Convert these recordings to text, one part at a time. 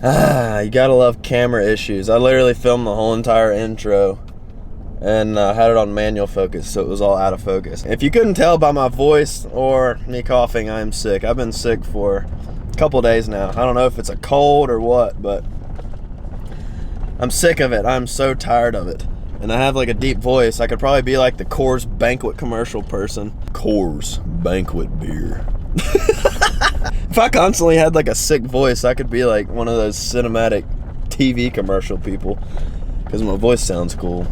You gotta love camera issues. I literally filmed the whole entire intro and had it on manual focus, so it was all out of focus. If you couldn't tell by my voice or me coughing, I'm sick. I've been sick for a couple days now. I don't know if it's a cold or what, but I'm sick of it. I'm so tired of it. And I have like a deep voice. I could probably be like the Coors Banquet commercial person. Coors Banquet beer. If I constantly had like a sick voice, I could be like one of those cinematic TV commercial people, because my voice sounds cool.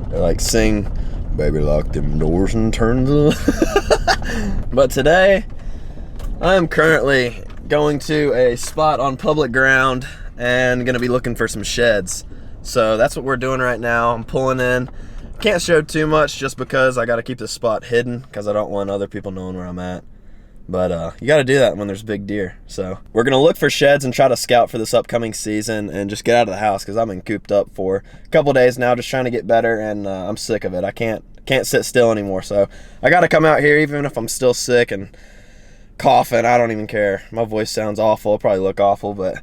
They like sing, "Baby, lock them doors and turn the..." But today, I am currently going to a spot on public ground and gonna be looking for some sheds. So that's what we're doing right now. I'm pulling in. Can't show too much just because I gotta keep this spot hidden, because I don't want other people knowing where I'm at. But you got to do that when there's big deer. So we're going to look for sheds and try to scout for this upcoming season and just get out of the house, because I've been cooped up for a couple days now just trying to get better, and I'm sick of it. I can't sit still anymore. So I got to come out here even if I'm still sick and coughing. I don't even care. My voice sounds awful. It'll probably look awful, but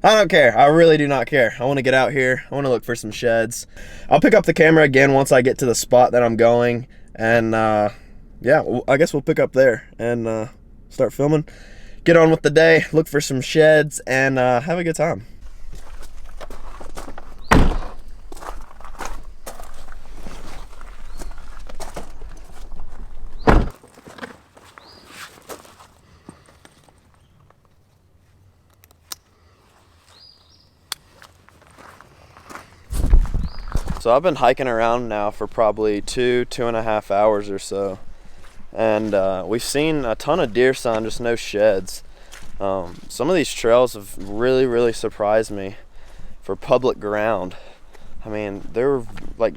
I don't care. I really do not care. I want to get out here. I want to look for some sheds. I'll pick up the camera again once I get to the spot that I'm going, and yeah, I guess we'll pick up there and start filming, get on with the day, look for some sheds, and have a good time. So I've been hiking around now for probably 2.5 hours or so. And we've seen a ton of deer sign, just no sheds. Some of these trails have really surprised me for public ground. I mean, they're like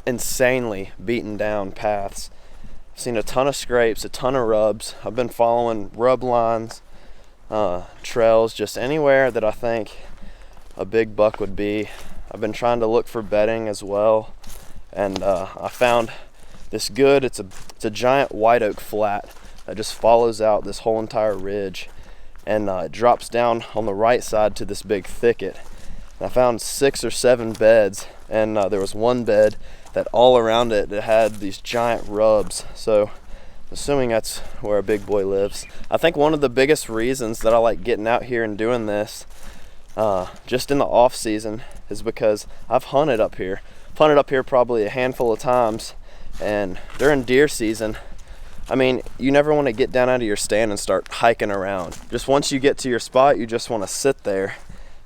insanely beaten down paths. I've seen a ton of scrapes, a ton of rubs. I've been following rub lines, trails, just anywhere that I think a big buck would be. I've been trying to look for bedding as well, and I found this good. It's a giant white oak flat that just follows out this whole entire ridge, and it drops down on the right side to this big thicket. And I found 6 or 7 beds, and there was one bed that all around it had these giant rubs. So I'm assuming that's where a big boy lives. I think one of the biggest reasons that I like getting out here and doing this just in the off season is because I've hunted up here. I've hunted up here probably a handful of times. And during deer season, I mean, you never want to get down out of your stand and start hiking around. Just once you get to your spot, you just want to sit there,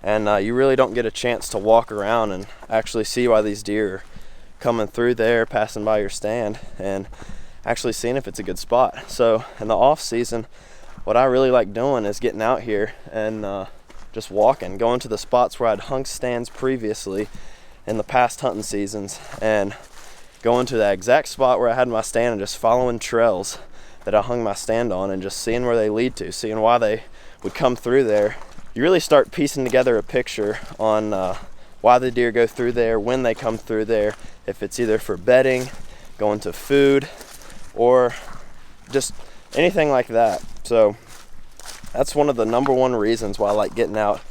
and you really don't get a chance to walk around and actually see why these deer are coming through there, passing by your stand, and actually seeing if it's a good spot. So in the off season, what I really like doing is getting out here and just walking, going to the spots where I'd hung stands previously in the past hunting seasons, and going to that exact spot where I had my stand and just following trails that I hung my stand on and just seeing where they lead to, seeing why they would come through there. You really start piecing together a picture on why the deer go through there, when they come through there, if it's either for bedding, going to food, or just anything like that. So that's one of the number one reasons why I like getting out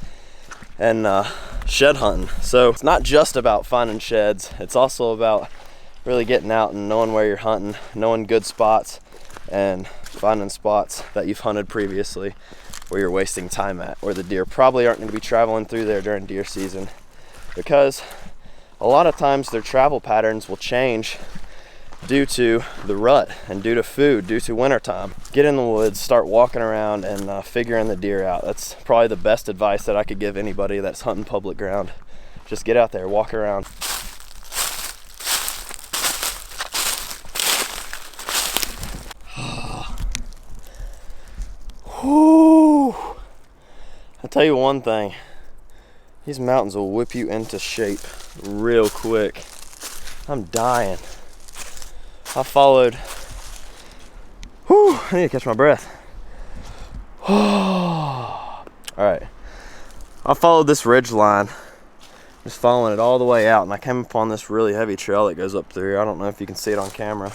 and shed hunting. So it's not just about finding sheds, it's also about really getting out and knowing where you're hunting, knowing good spots, and finding spots that you've hunted previously where you're wasting time at, where the deer probably aren't going to be traveling through there during deer season, because a lot of times their travel patterns will change due to the rut and due to food, due to wintertime. Get in the woods, start walking around and figuring the deer out. That's probably the best advice that I could give anybody that's hunting public ground. Just get out there, walk around. Whew. I'll tell you one thing, these mountains will whip you into shape real quick. I'm dying. I followed, I need to catch my breath. All right, I followed this ridge line, just following it all the way out, and I came upon this really heavy trail that goes up through. I don't know if you can see it on camera,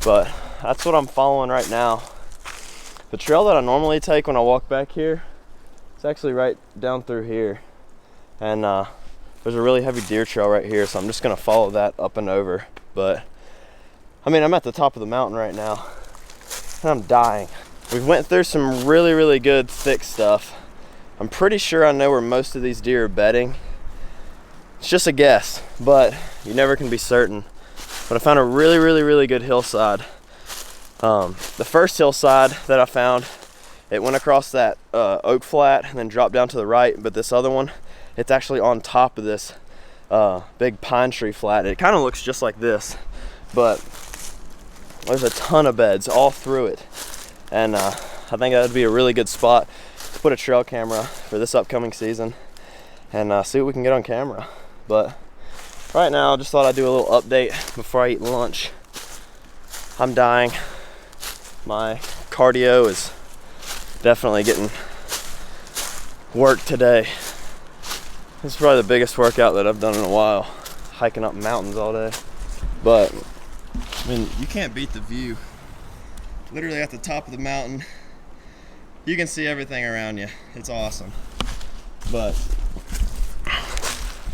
but that's what I'm following right now. The trail that I normally take when I walk back here, It's actually right down through here. And there's a really heavy deer trail right here, so I'm just gonna follow that up and over. But I mean, I'm at the top of the mountain right now and I'm dying. We went through some really good thick stuff. I'm pretty sure I know where most of these deer are bedding. It's just a guess, but you never can be certain. But I found a really good hillside. The first hillside that I found, it went across that oak flat and then dropped down to the right, but this other one, it's actually on top of this big pine tree flat. It kind of looks just like this, but there's a ton of beds all through it. And I think that would be a really good spot to put a trail camera for this upcoming season and see what we can get on camera. But right now, I just thought I'd do a little update before I eat lunch. I'm dying. My cardio is definitely getting work today. This is probably the biggest workout that I've done in a while, hiking up mountains all day. But I mean, you can't beat the view. Literally at the top of the mountain, you can see everything around you. It's awesome. But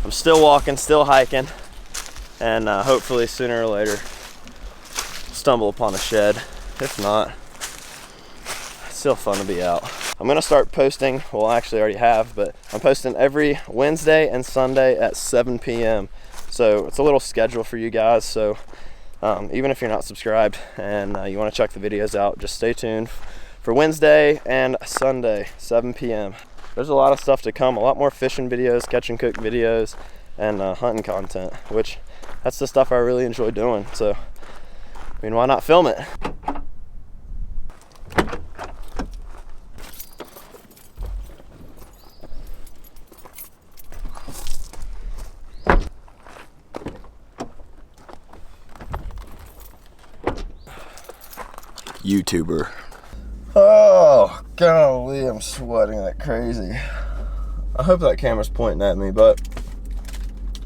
I'm still walking, still hiking, and hopefully sooner or later stumble upon a shed. If not, it's still fun to be out. I'm gonna start posting, well actually I already have, but I'm posting every Wednesday and Sunday at 7 p.m. So it's a little schedule for you guys. So even if you're not subscribed and you want to check the videos out, just stay tuned for Wednesday and Sunday, 7 p.m. There's a lot of stuff to come, a lot more fishing videos, catch and cook videos, and hunting content, which that's the stuff I really enjoy doing. So, I mean, why not film it? YouTuber. Oh, golly, I'm sweating like crazy. I hope that camera's pointing at me, but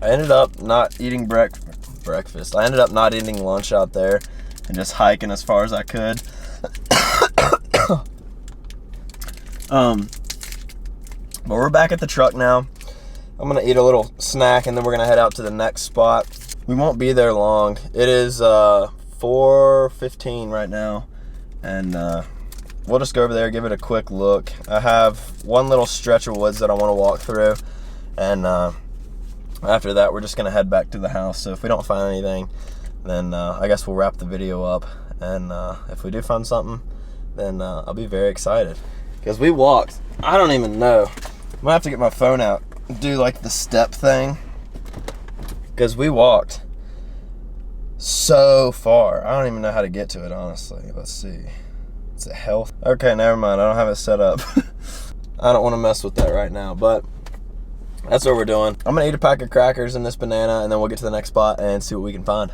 I ended up not eating breakfast. I ended up not eating lunch out there and just hiking as far as I could. But we're back at the truck now. I'm gonna eat a little snack and then we're gonna head out to the next spot. We won't be there long. It is 4:15 right now. And we'll just go over there, give it a quick look. I have one little stretch of woods that I want to walk through, and after that we're just gonna head back to the house. So if we don't find anything, then I guess we'll wrap the video up, and if we do find something, then I'll be very excited. Because we walked, I don't even know, I'm gonna have to get my phone out and do like the step thing, because we walked so far. I don't even know how to get to it, honestly. Let's see. It's a health. Okay, never mind. I don't have it set up. I don't want to mess with that right now, but that's what we're doing. I'm gonna eat a pack of crackers and this banana, and then we'll get to the next spot and see what we can find.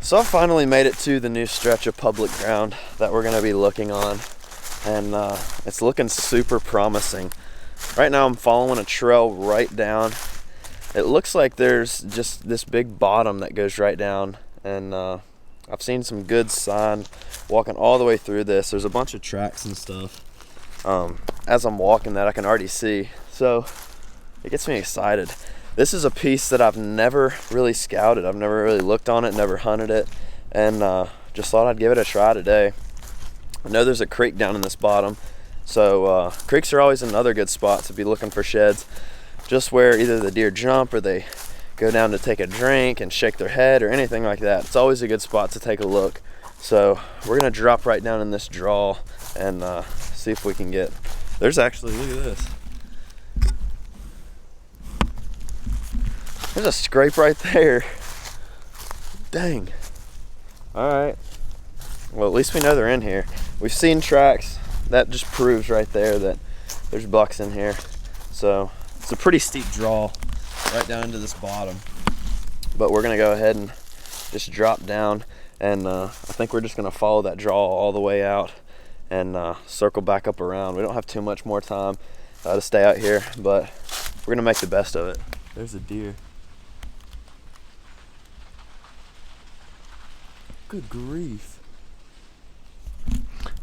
So I finally made it to the new stretch of public ground that we're gonna be looking on, and it's looking super promising. Right now I'm following a trail right down. It looks like there's just this big bottom that goes right down, and I've seen some good sign walking all the way through this. There's a bunch of tracks and stuff as I'm walking that I can already see, so it gets me excited. This is a piece that I've never really scouted. I've never really looked on it, never hunted it, and just thought I'd give it a try today. I know there's a creek down in this bottom, so creeks are always another good spot to be looking for sheds, just where either the deer jump or they go down to take a drink and shake their head or anything like that. It's always a good spot to take a look. So we're gonna drop right down in this draw and see if we can get, there's actually, look at this. There's a scrape right there. Dang. All right. Well, at least we know they're in here. We've seen tracks. That just proves right there that there's bucks in here. So it's a pretty steep draw right down into this bottom. But we're gonna go ahead and just drop down, and I think we're just gonna follow that draw all the way out and circle back up around. We don't have too much more time to stay out here, but we're gonna make the best of it. There's a deer. Good grief.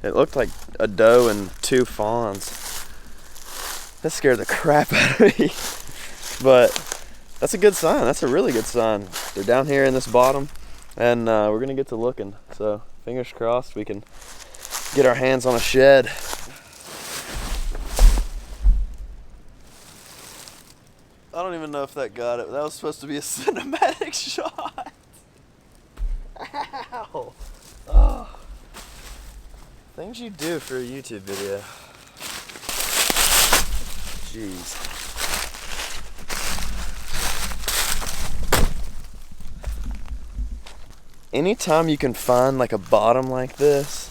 It looked like a doe and 2 fawns. That scared the crap out of me. But that's a good sign. That's a really good sign. They're down here in this bottom, and we're gonna get to looking. So fingers crossed we can get our hands on a shed. I don't even know if that got it. That was supposed to be a cinematic shot. Ow. Oh. Things you do for a YouTube video. Jeez. Anytime you can find like a bottom like this,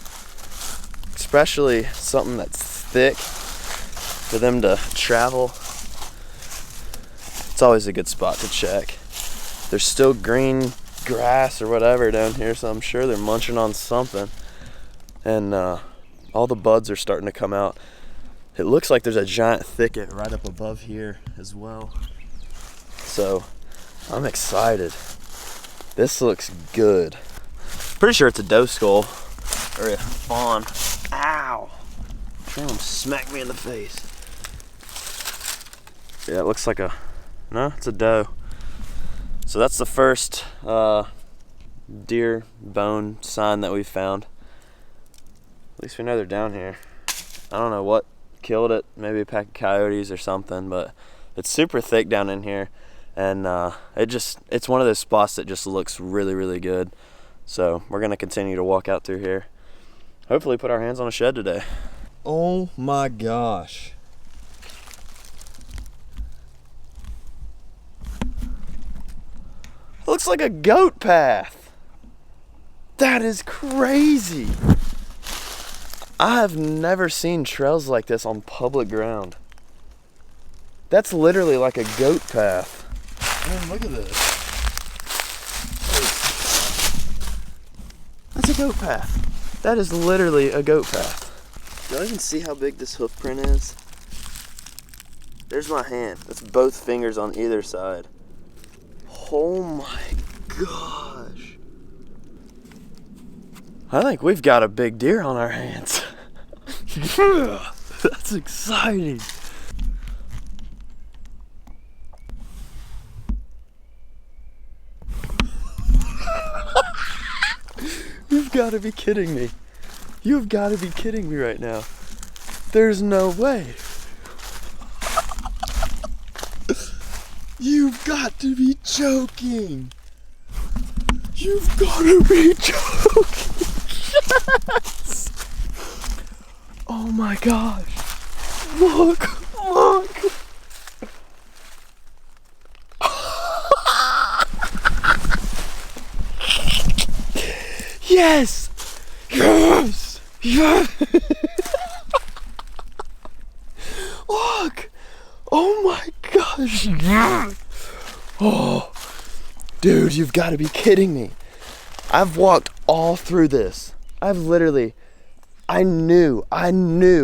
especially something that's thick for them to travel, it's always a good spot to check. There's still green grass or whatever down here, so I'm sure they're munching on something. And all the buds are starting to come out. It looks like there's a giant thicket right up above here as well. So I'm excited. This looks good. Pretty sure it's a doe skull or a fawn. Ow! Trying to smack me in the face. Yeah, it looks like a, no, it's a doe. So that's the first deer bone sign that we've found. At least we know they're down here. I don't know what killed it, maybe a pack of coyotes or something, but it's super thick down in here, and it's one of those spots that just looks really, really good. So we're gonna continue to walk out through here. Hopefully put our hands on a shed today. Oh my gosh. Looks like a goat path. That is crazy. I have never seen trails like this on public ground. That's literally like a goat path. Man, look at this. That's a goat path. That is literally a goat path. Y'all even see how big this hoof print is? There's my hand. That's both fingers on either side. Oh my gosh. I think we've got a big deer on our hands. That's exciting. You've got to be kidding me. You've got to be kidding me right now. There's no way. You've got to be joking. You've got to be joking. Yes. Oh my gosh. Look, look. Yes. Yes. Yes. Look. Oh my gosh. Oh, dude, you've got to be kidding me. I've walked all through this. I knew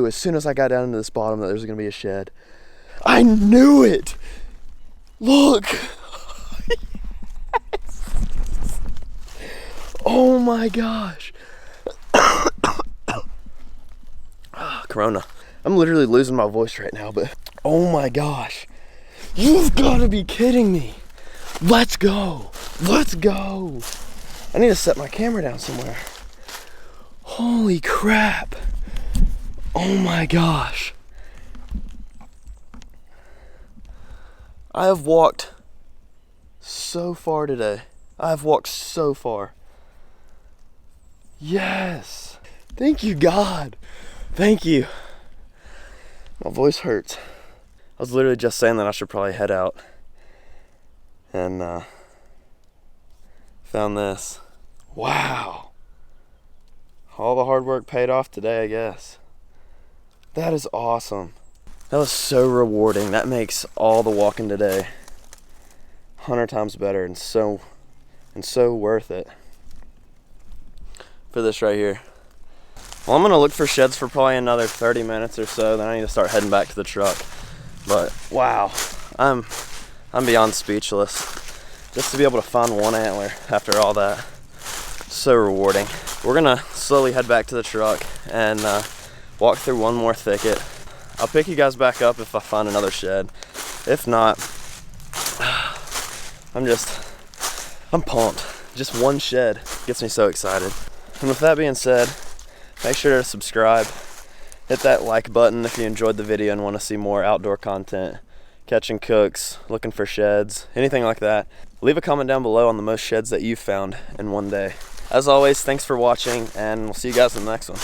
as soon as I got down into this bottom that there was going to be a shed. I knew it. Look. Yes. Oh my gosh. Corona. I'm literally losing my voice right now, but oh my gosh. You've got to be kidding me. Let's go. Let's go. I need to set my camera down somewhere. Holy crap. Oh my gosh. I have walked so far today. I have walked so far. Yes. Thank you, God. Thank you. My voice hurts. I was literally just saying that I should probably head out. And found this. Wow. All the hard work paid off today, I guess. That is awesome. That was so rewarding. That makes all the walking today 100 times better and so worth it. For this right here. Well, I'm gonna look for sheds for probably another 30 minutes or so, then I need to start heading back to the truck. But wow, I'm beyond speechless. Just to be able to find one antler after all that, so rewarding. we're gonna slowly head back to the truck and walk through one more thicket. I'll pick you guys back up if I find another shed. If not, I'm pumped. Just one shed gets me so excited. And with that being said, make sure to subscribe. Hit that like button if you enjoyed the video and want to see more outdoor content. Catching cooks, looking for sheds, anything like that. Leave a comment down below on the most sheds that you've found in one day. As always, thanks for watching, and we'll see you guys in the next one.